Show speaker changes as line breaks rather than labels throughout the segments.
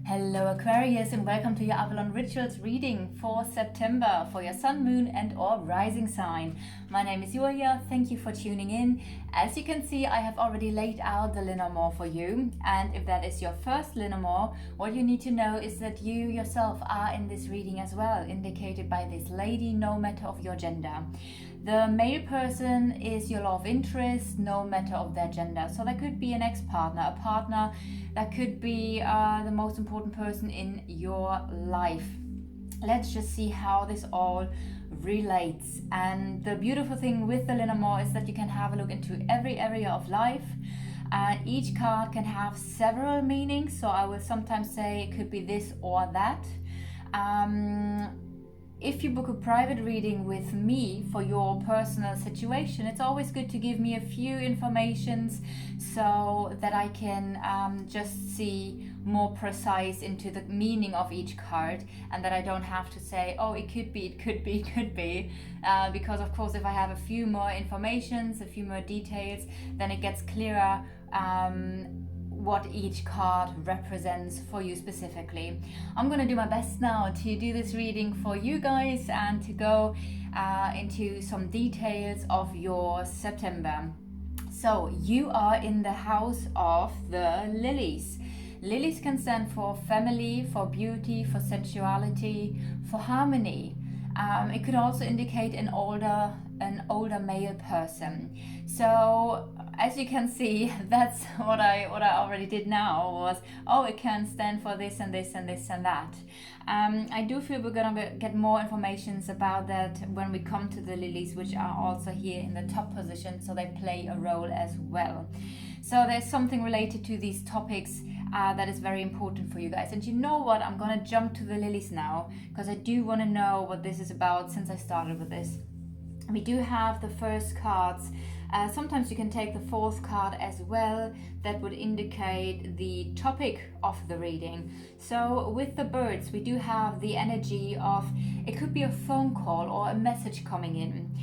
Hello Aquarius, and welcome to your Avalon Rituals reading for September for your sun, moon and or rising sign. My name is Julia. Thank you for tuning in. As you can see, I have already laid out the Lenormand for you, and if that is your first Lenormand, what you need to know is that you yourself are in this reading as well, indicated by this lady, no matter of your gender. The male person is your love interest, no matter of their gender. So that could be an ex-partner, a partner, that could be the most important person in your life. Let's just see how this all relates. And the beautiful thing with the Lenormand is that you can have a look into every area of life. Each card can have several meanings, so I will sometimes say it could be this or that. If you book a private reading with me for your personal situation, it's always good to give me a few informations so that I can just see more precise into the meaning of each card, and that I don't have to say, oh, it could be, it could be, it could be, because of course if I have a few more informations, a few more details, then it gets clearer what each card represents for you specifically. I'm going to do my best now to do this reading for you guys and to go into some details of your September. So you are in the house of the lilies. Lilies can stand for family, for beauty, for sensuality, for harmony. It could also indicate an older male person. So as you can see, that's what I already did now was, oh, it can stand for this and this and this and that. I do feel we're gonna get more informations about that when we come to the lilies, which are also here in the top position, so they play a role as well. So there's something related to these topics that is very important for you guys. And you know what, I'm gonna jump to the lilies now, because I do want to know what this is about since I started with this. We do have the first cards. Sometimes you can take the fourth card as well. That would indicate the topic of the reading. So with the birds, we do have the energy of, it could be a phone call or a message coming in.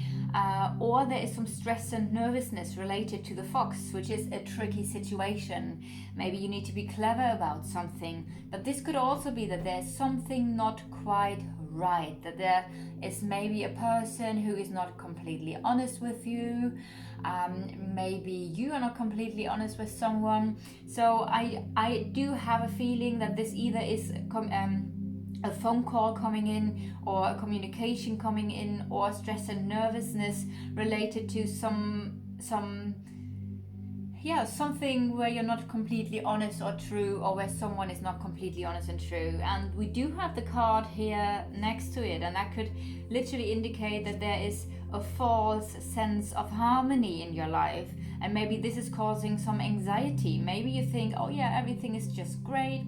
Or there is some stress and nervousness related to the fox, which is a tricky situation. Maybe you need to be clever about something, but this could also be that there's something not quite right, that there is maybe a person who is not completely honest with you. Maybe you are not completely honest with someone. So I do have a feeling that this either is a phone call coming in, or a communication coming in, or stress and nervousness related to something where you're not completely honest or true, or where someone is not completely honest and true. And we do have the card here next to it, and that could literally indicate that there is a false sense of harmony in your life, and maybe this is causing some anxiety. Maybe you think, oh yeah, everything is just great,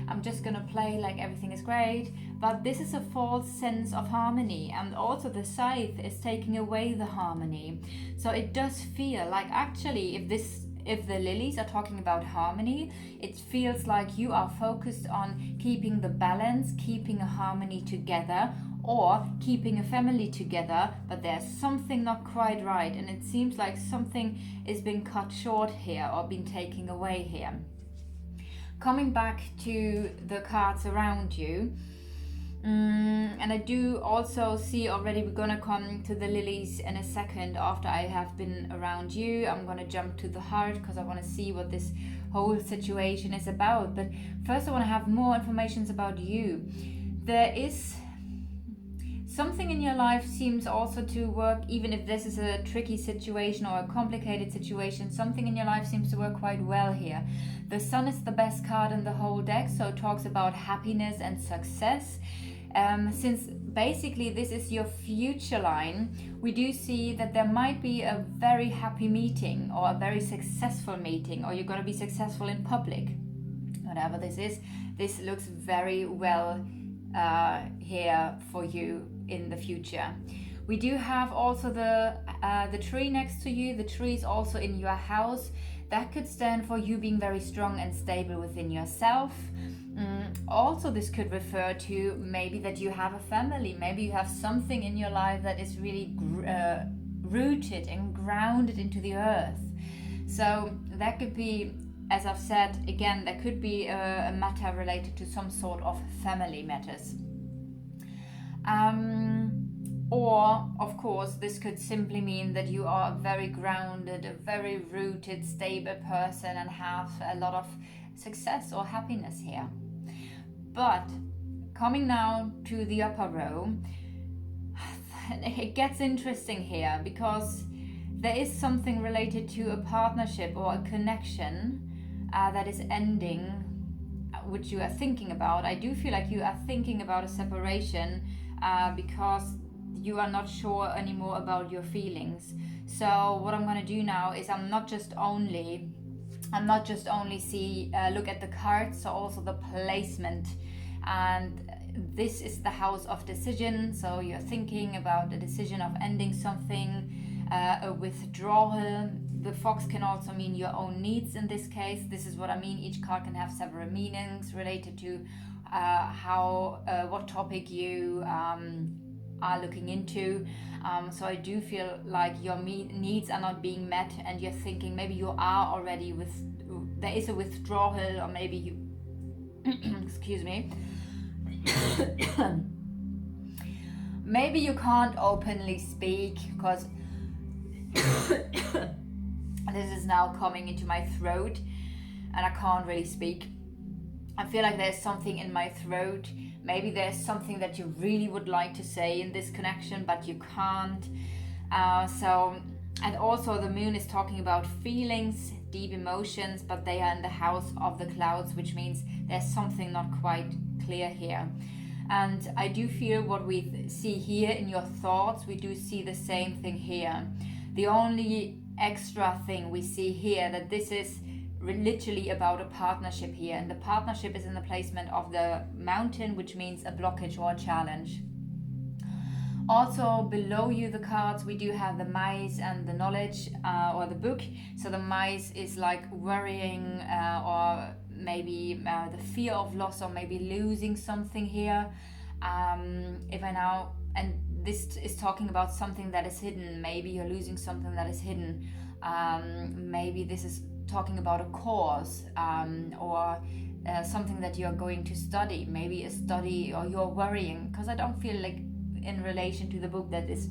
I'm just gonna play like everything is great, but this is a false sense of harmony, and also the scythe is taking away the harmony. So it does feel like, actually, if the lilies are talking about harmony, it feels like you are focused on keeping the balance, keeping a harmony together, or keeping a family together, but there's something not quite right, and it seems like something is being cut short here or being taken away here. Coming back to the cards around you, and I do also see already, we're gonna come to the lilies in a second after I have been around you. I'm gonna jump to the heart because I want to see what this whole situation is about. But first I want to have more information about you. There is something in your life seems also to work, even if this is a tricky situation or a complicated situation, something in your life seems to work quite well here. The sun is the best card in the whole deck, so it talks about happiness and success. Since basically this is your future line, we do see that there might be a very happy meeting or a very successful meeting, or you're going to be successful in public. Whatever this is, this looks very well here for you in the future. We do have also the tree next to you. The tree is also in your house. That could stand for you being very strong and stable within yourself. Also, this could refer to maybe that you have a family. Maybe you have something in your life that is really rooted and grounded into the earth. So that could be as I've said, again, there could be a matter related to some sort of family matters. Or, of course, this could simply mean that you are a very grounded, a very rooted, stable person and have a lot of success or happiness here. But coming now to the upper row, it gets interesting here, because there is something related to a partnership or a connection that is ending, which you are thinking about. I do feel like you are thinking about a separation because you are not sure anymore about your feelings. So what I'm going to do now is I'm not just only look at the cards, so also the placement. And this is the house of decision, so you're thinking about a decision of ending something, a withdrawal. The fox can also mean your own needs in this case. This is what I mean. Each card can have several meanings related to what topic you are looking into. So I do feel like your needs are not being met, and you're thinking maybe you are already there is a withdrawal, or maybe you excuse me. Maybe you can't openly speak because this is now coming into my throat and I can't really speak. I feel like there's something in my throat. Maybe there's something that you really would like to say in this connection, but you can't. And also the moon is talking about feelings, deep emotions, but they are in the house of the clouds, which means there's something not quite clear here. And I do feel what we see here in your thoughts, we do see the same thing here. The only extra thing we see here, that this is literally about a partnership here, and the partnership is in the placement of the mountain, which means a blockage or a challenge. Also below you, the cards, we do have the mice and the knowledge or the book. So the mice is like worrying or maybe the fear of loss, or maybe losing something here. And this is talking about something that is hidden. Maybe you're losing something that is hidden. Maybe this is talking about a course or something that you're going to study, maybe a study, or you're worrying, because I don't feel like in relation to the book that is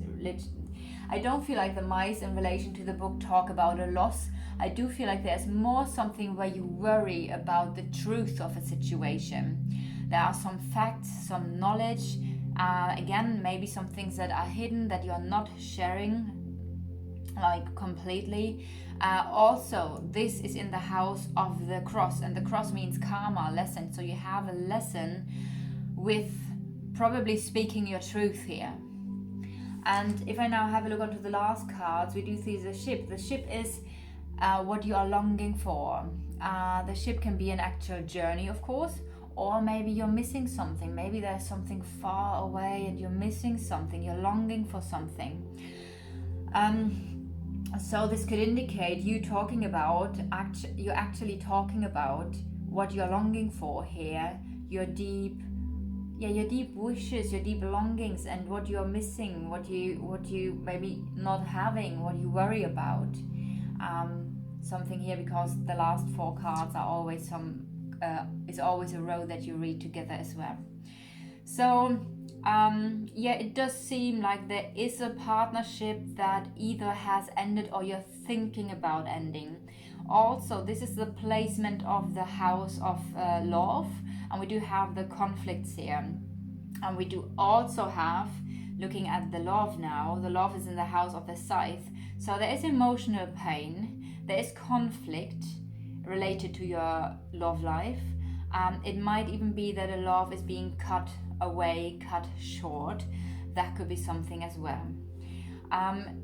I don't feel like the mice in relation to the book talk about a loss. I do feel like there's more something where you worry about the truth of a situation. There are some facts, some knowledge, again, maybe some things that are hidden that you're not sharing like completely. Also, this is in the house of the cross, and the cross means karma, lesson. So you have a lesson with probably speaking your truth here. And if I now have a look onto the last cards, we do see the ship. The ship is what you are longing for. The ship can be an actual journey, of course, or maybe you're missing something. Maybe there's something far away and you're missing something. You're longing for something. So this could indicate you talking about, you're actually talking about what you're longing for here, your deep wishes, your deep longings, and what you're missing, what you maybe not having, what you worry about. Something here, because the last 4 cards are always is always a row that you read together as well. So it does seem like there is a partnership that either has ended or you're thinking about ending. Also, this is the placement of the house of love, and we do have the conflicts here. And we do also have, looking at the love now, the love is in the house of the scythe. So there is emotional pain, there is conflict related to your love life. It might even be that a love is being cut away, cut short. That could be something as well.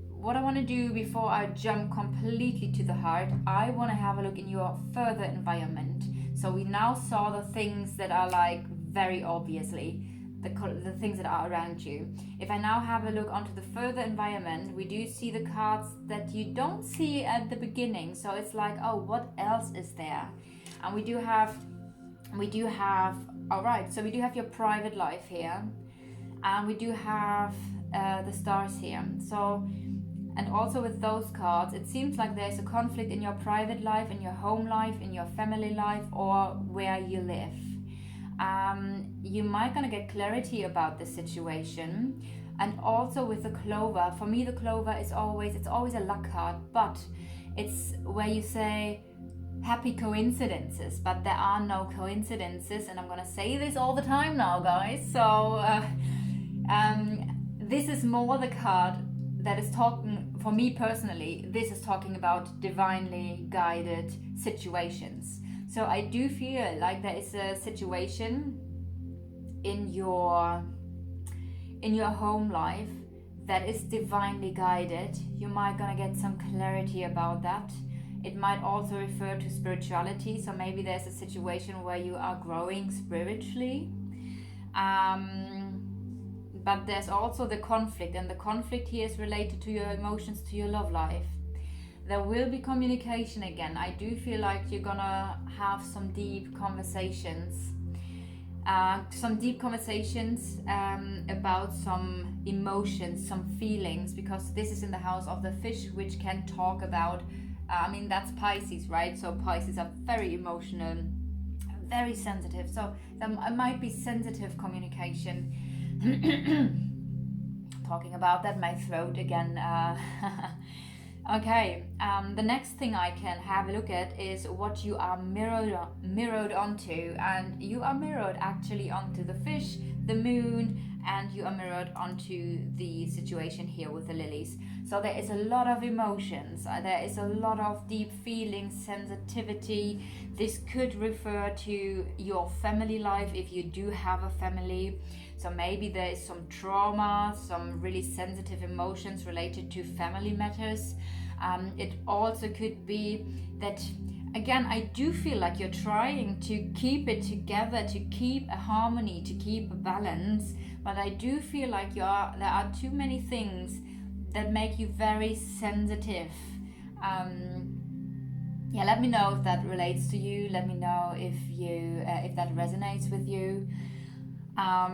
What I want to do before I jump completely to the heart, I want to have a look in your further environment. So we now saw the things that are like very obviously the things that are around you. If I now have a look onto the further environment, we do see the cards that you don't see at the beginning. So it's like, oh, what else is there? And we do have all right, so we do have your private life here, and we do have the stars here. So And also with those cards, it seems like there's a conflict in your private life, in your home life, in your family life, or where you live. You might gonna get clarity about the situation. And also with the clover, for me the clover is always a luck card, but it's where you say happy coincidences, but there are no coincidences, and I'm gonna say this all the time now, guys. So this is more the card that is talking, for me personally, this is talking about divinely guided situations. So I do feel like there is a situation in your home life that is divinely guided. You might gonna get some clarity about that. It might also refer to spirituality, so maybe there's a situation where you are growing spiritually. But there's also the conflict, and the conflict here is related to your emotions, to your love life. There will be communication again. I do feel like you're gonna have some deep conversations. About some emotions, some feelings, because this is in the house of the fish, which can talk about, that's Pisces, right? So Pisces are very emotional, very sensitive. So there might be sensitive communication. Talking about that, my throat again. Okay, the next thing I can have a look at is what you are mirrored onto, and you are mirrored actually onto the fish, the moon, and you are mirrored onto the situation here with the lilies. So there is a lot of emotions, there is a lot of deep feelings, sensitivity. This could refer to your family life if you do have a family. So maybe there is some trauma, some really sensitive emotions related to family matters. It also could be that, again, I do feel like you're trying to keep it together, to keep a harmony, to keep a balance. But I do feel like there are too many things that make you very sensitive. Let me know if that relates to you. Let me know if that resonates with you. I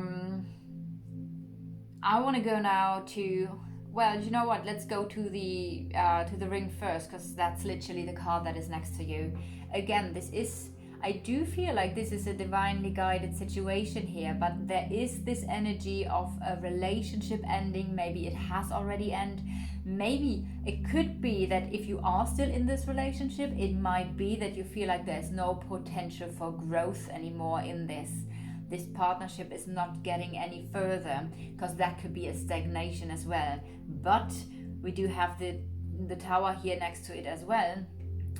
want to go now to, well, you know what, let's go to the ring first, because that's literally the card that is next to you. Again, I do feel like this is a divinely guided situation here, but there is this energy of a relationship ending. Maybe it has already ended. Maybe it could be that if you are still in this relationship, it might be that you feel like there's no potential for growth anymore in this. This partnership is not getting any further, because that could be a stagnation as well. But we do have the tower here next to it as well,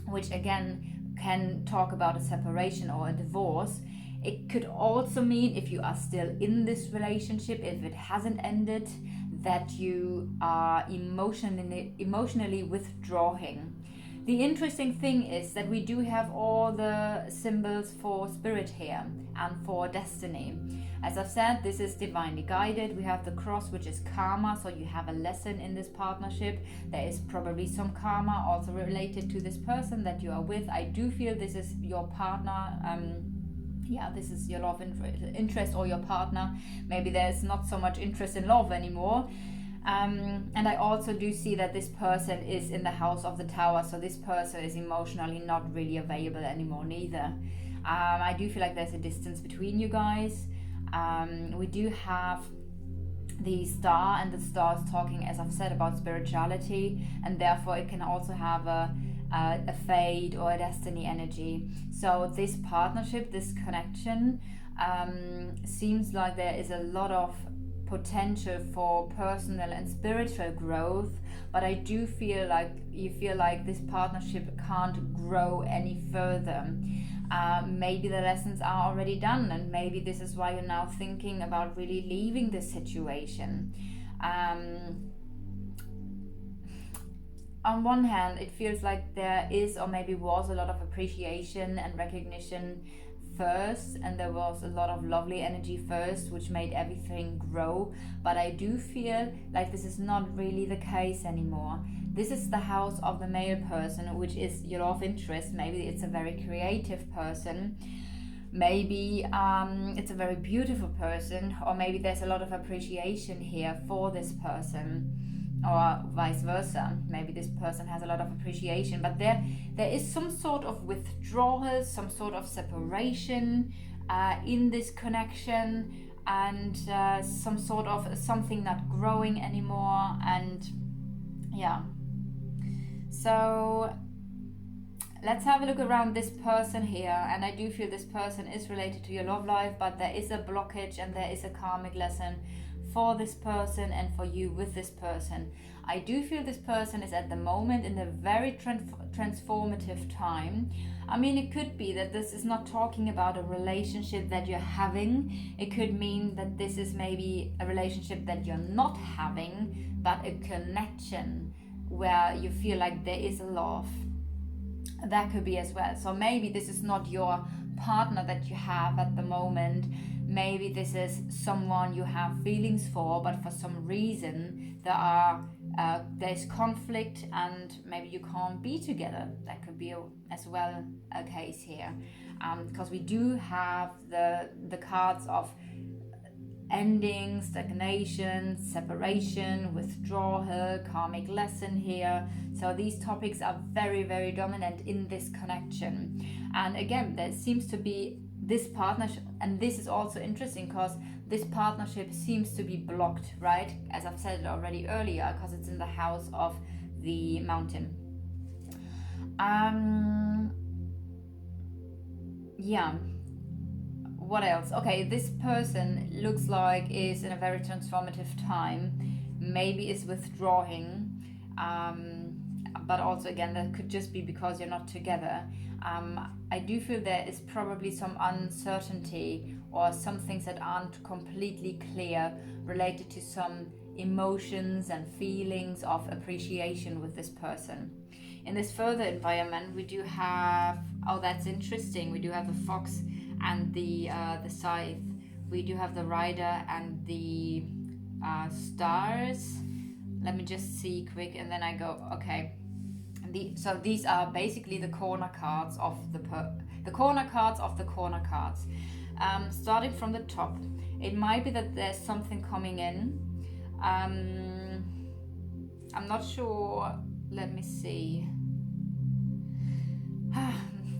which again can talk about a separation or a divorce. It could also mean, if you are still in this relationship, if it hasn't ended, that you are emotionally withdrawing. The interesting thing is that we do have all the symbols for spirit here and for destiny. As I've said, this is divinely guided. We have the cross, which is karma, so you have a lesson in this partnership. There is probably some karma also related to this person that you are with. I do feel this is your partner. This is your love interest or your partner. Maybe there's not so much interest in love anymore. And I also do see that this person is in the house of the tower, so this person is emotionally not really available anymore neither. I do feel like there's a distance between you guys. We do have the star, and the star is talking, as I've said, about spirituality, and therefore it can also have a fate or a destiny energy. So this partnership, this connection, seems like there is a lot of potential for personal and spiritual growth, but I do feel like you feel like this partnership can't grow any further. Maybe the lessons are already done, and maybe this is why you're now thinking about really leaving this situation. On one hand, it feels like there is, or maybe was, a lot of appreciation and recognition first, and there was a lot of lovely energy first, which made everything grow. But I do feel like this is not really the case anymore. This is the house of the male person, which is your love interest. Maybe it's a very creative person, maybe it's a very beautiful person, or maybe there's a lot of appreciation here for this person. or vice versa. Maybe this person has a lot of appreciation, but there is some sort of withdrawal, some sort of separation in this connection, and some sort of something not growing anymore. And yeah, so let's have a look around this person here. And I do feel this person is related to your love life, but there is a blockage and there is a karmic lesson for this person and for you with this person. I do feel this person is at the moment in a very transformative time. I mean, it could be that this is not talking about a relationship that you're having. It could mean that this is maybe a relationship that you're not having, but a connection where you feel like there is love. That could be as well. So maybe this is not your partner that you have at the moment. Maybe this is someone you have feelings for, but for some reason there's conflict and maybe you can't be together. That could be as well a case here, because we do have the cards of ending, stagnation, separation, withdrawal, karmic lesson here. So these topics are very, very dominant in this connection. And again, there seems to be this partnership, and this is also interesting because this partnership seems to be blocked, right? As I've said it already earlier, because it's in the house of the mountain. Yeah. What else? Okay, this person looks like is in a very transformative time. Maybe is withdrawing, but also again that could just be because you're not together. I do feel there is probably some uncertainty or some things that aren't completely clear related to some emotions and feelings of appreciation with this person. In this further environment, we do have, oh, that's interesting, we do have the fox and the scythe. We do have the rider and the stars. Let me just see quick, and then I go, okay. So these are basically the corner cards of the corner cards of the corner cards. Starting from the top, it might be that there's something coming in. I'm not sure. Let me see.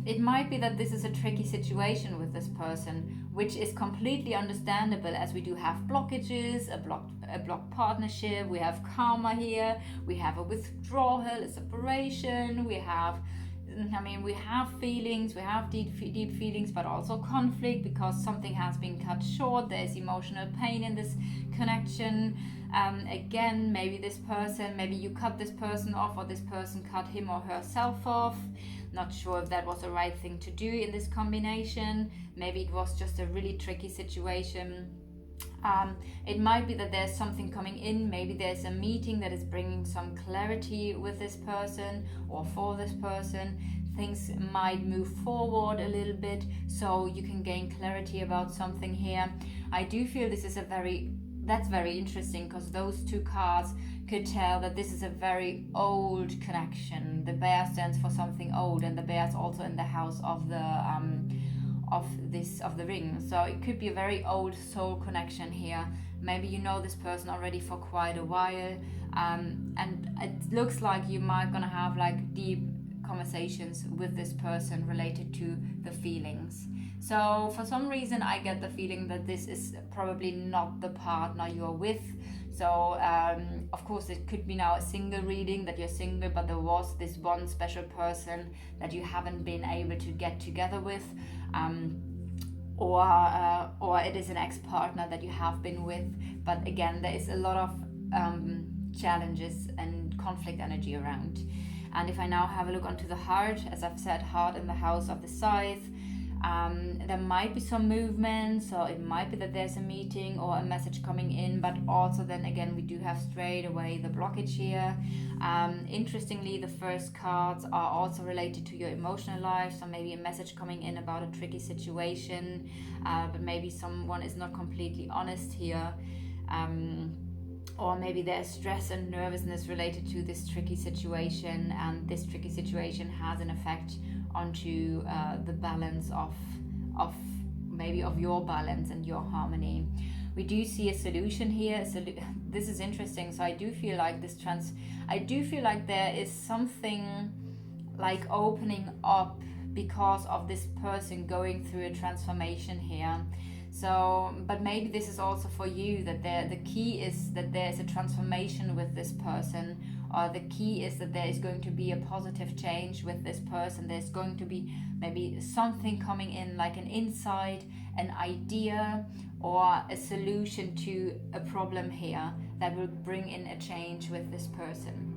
It might be that this is a tricky situation with this person, which is completely understandable, as we do have blockages, a blocked partnership, we have karma here, we have a withdrawal, a separation, we have feelings, we have deep feelings, but also conflict because something has been cut short. There's emotional pain in this connection. Again, maybe you cut this person off, or this person cut him or herself off. Not sure if that was the right thing to do in this combination. Maybe it was just a really tricky situation. It might be that there's something coming in. Maybe there's a meeting that is bringing some clarity with this person or for this person. Things might move forward a little bit so you can gain clarity about something here. I do feel this is that's very interesting, because those two cards could tell that this is a very old connection. The bear stands for something old, and the bear is also in the house of the ring. So it could be a very old soul connection here. Maybe you know this person already for quite a while, and it looks like you might gonna have like deep conversations with this person related to the feelings. So for some reason I get the feeling that this is probably not the partner you're with. So of course it could be now a single reading, that you're single, but there was this one special person that you haven't been able to get together with, or it is an ex-partner that you have been with. But again, there is a lot of challenges and conflict energy around. And if I now have a look onto the heart, as I've said, heart in the house of the scythe, there might be some movement. So it might be that there's a meeting or a message coming in, but also then again we do have straight away the blockage here. Interestingly, the first cards are also related to your emotional life, so maybe a message coming in about a tricky situation, but maybe someone is not completely honest here, or maybe there's stress and nervousness related to this tricky situation, and this tricky situation has an effect onto the balance of your balance and your harmony. We do see a solution here. This is interesting. So I do feel like I do feel like there is something like opening up because of this person going through a transformation here. So, but maybe this is also for you, that the key is that there's a transformation with this person, or the key is that there is going to be a positive change with this person. There's going to be maybe something coming in, like an insight, an idea, or a solution to a problem here that will bring in a change with this person.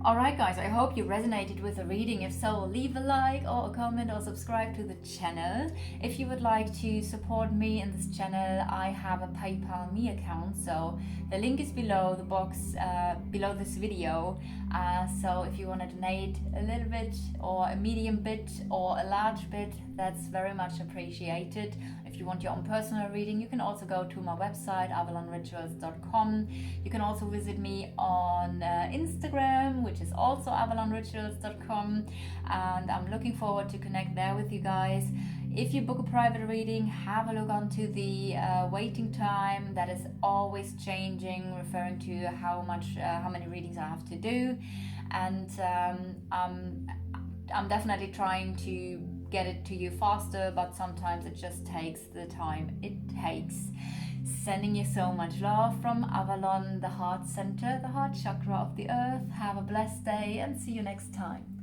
Alright guys, I hope you resonated with the reading. If so, leave a like or a comment or subscribe to the channel. If you would like to support me in this channel, I have a PayPal Me account, so the link is below the box, below this video. So if you want to donate a little bit, or a medium bit, or a large bit, that's very much appreciated. If you want your own personal reading, you can also go to my website, avalonrituals.com. You can also visit me on Instagram, which is also avalonrituals.com, and I'm looking forward to connect there with you guys. If you book a private reading, have a look onto the waiting time. That is always changing, referring to how many readings I have to do, and I'm definitely trying to get it to you faster, but sometimes it just takes the time it takes. Sending you so much love from Avalon, the heart center, the heart chakra of the earth. Have a blessed day and see you next time.